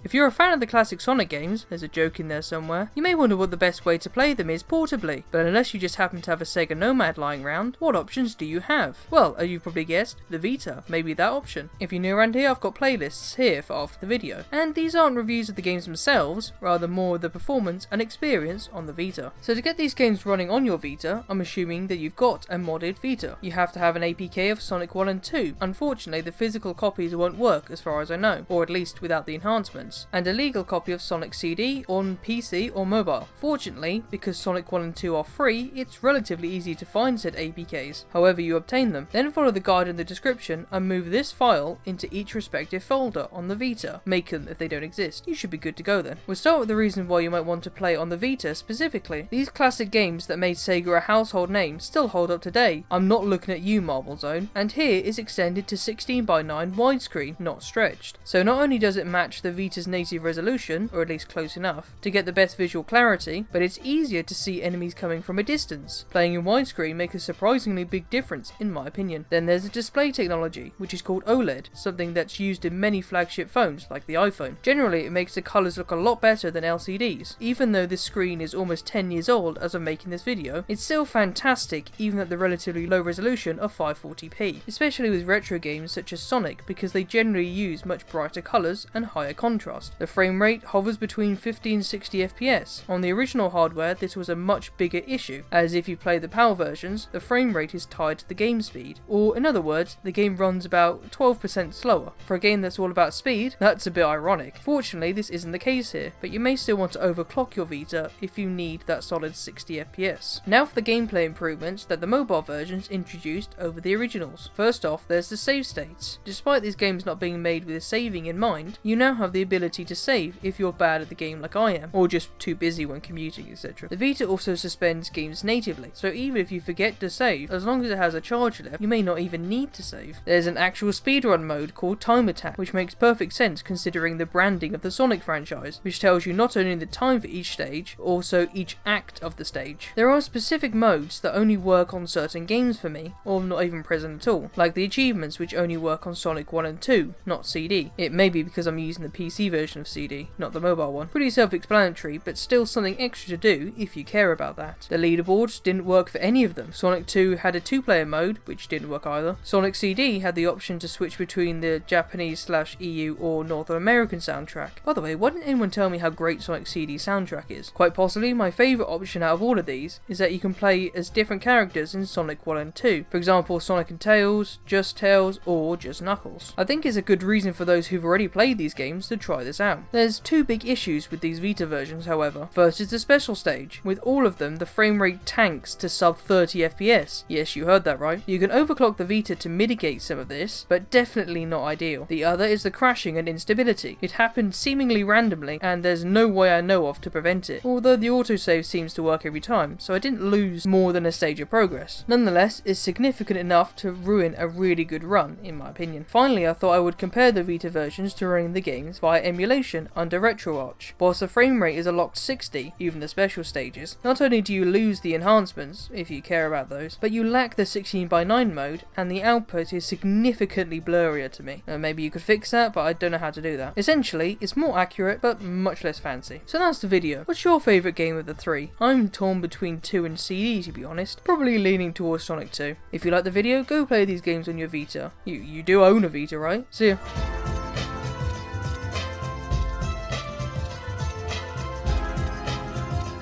If you're a fan of the classic Sonic games, there's a joke in there somewhere, you may wonder what the best way to play them is portably, but unless you just happen to have a Sega Nomad lying around, what options do you have? Well, as you've probably guessed, the Vita, maybe that option. If you're new around here, I've got playlists here for after the video, and these aren't reviews of the games themselves, rather more of the performance and experience on the Vita. So to get these games running on your Vita, I'm assuming that you've got a modded Vita. You have to have an APK of Sonic 1 and 2. Unfortunately, the physical copies won't work as far as I know, or at least without the enhancements, and a legal copy of Sonic CD on PC or mobile. Fortunately, because Sonic 1 and 2 are free, it's relatively easy to find said APKs, however you obtain them. Then follow the guide in the description and move this file into each respective folder on the Vita. Make them if they don't exist. You should be good to go then. We'll start with the reason why you might want to play on the Vita specifically. These classic games that made Sega a household name still hold up today. I'm not looking at you, Marble Zone. And here is extended to 16:9 widescreen, not stretched. So not only does it match the Vita's native resolution, or at least close enough, to get the best visual clarity, but it's easier to see enemies coming from a distance. Playing in widescreen makes a surprisingly big difference in my opinion. Then there's the display technology, which is called OLED, something that's used in many flagship phones like the iPhone. Generally, it makes the colours look a lot better than LCDs. Even though this screen is almost 10 years old as I'm making this video, it's still fantastic even at the relatively low resolution of 540p, especially with retro games such as Sonic because they generally use much brighter colours and higher contrast. The frame rate hovers between 50 and 60 FPS. On the original hardware this was a much bigger issue, as if you play the PAL versions, the frame rate is tied to the game speed, or in other words, the game runs about 12% slower. For a game that's all about speed, that's a bit ironic. Fortunately this isn't the case here, but you may still want to overclock your Vita if you need that solid 60 FPS. Now for the gameplay improvements that the mobile versions introduced over the originals. First off, there's the save states. Despite these games not being made with saving in mind, you now have the ability to save if you're bad at the game like I am, or just too busy when commuting, etc. The Vita also suspends games natively, so even if you forget to save, as long as it has a charge left, you may not even need to save. There's an actual speedrun mode called Time Attack, which makes perfect sense considering the branding of the Sonic franchise, which tells you not only the time for each stage, but also each act of the stage. There are specific modes that only work on certain games for me, or not even present at all, like the achievements which only work on Sonic 1 and 2, not CD. It may be because I'm using the PC version of CD, not the mobile one. Pretty self-explanatory, but still something extra to do if you care about that. The leaderboards didn't work for any of them. Sonic 2 had a 2-player mode, which didn't work either. Sonic CD had the option to switch between the Japanese/EU or North American soundtrack. By the way, why didn't anyone tell me how great Sonic CD soundtrack is? Quite possibly my favourite option out of all of these is that you can play as different characters in Sonic 1 and 2. For example, Sonic and Tails, just Tails, or just Knuckles. I think it's a good reason for those who've already played these games to try this out. There's two big issues with these Vita versions, however. First is the special stage. With all of them, the frame rate tanks to sub 30 FPS. Yes, you heard that right. You can overclock the Vita to mitigate some of this, but definitely not ideal. The other is the crashing and instability. It happened seemingly randomly, and there's no way I know of to prevent it, although the autosave seems to work every time, so I didn't lose more than a stage of progress. Nonetheless, it's significant enough to ruin a really good run, in my opinion. Finally, I thought I would compare the Vita versions to running the games via emulation under Retroarch. Whilst the frame rate is a locked 60, even the special stages, not only do you lose the enhancements, if you care about those, but you lack the 16:9 mode, and the output is significantly blurrier to me. Maybe you could fix that, but I don't know how to do that. Essentially, it's more accurate, but much less fancy. So that's the video. What's your favourite game of the three? I'm torn between 2 and CD, to be honest. Probably leaning towards Sonic 2. If you like the video, go play these games on your Vita. You do own a Vita, right? See ya.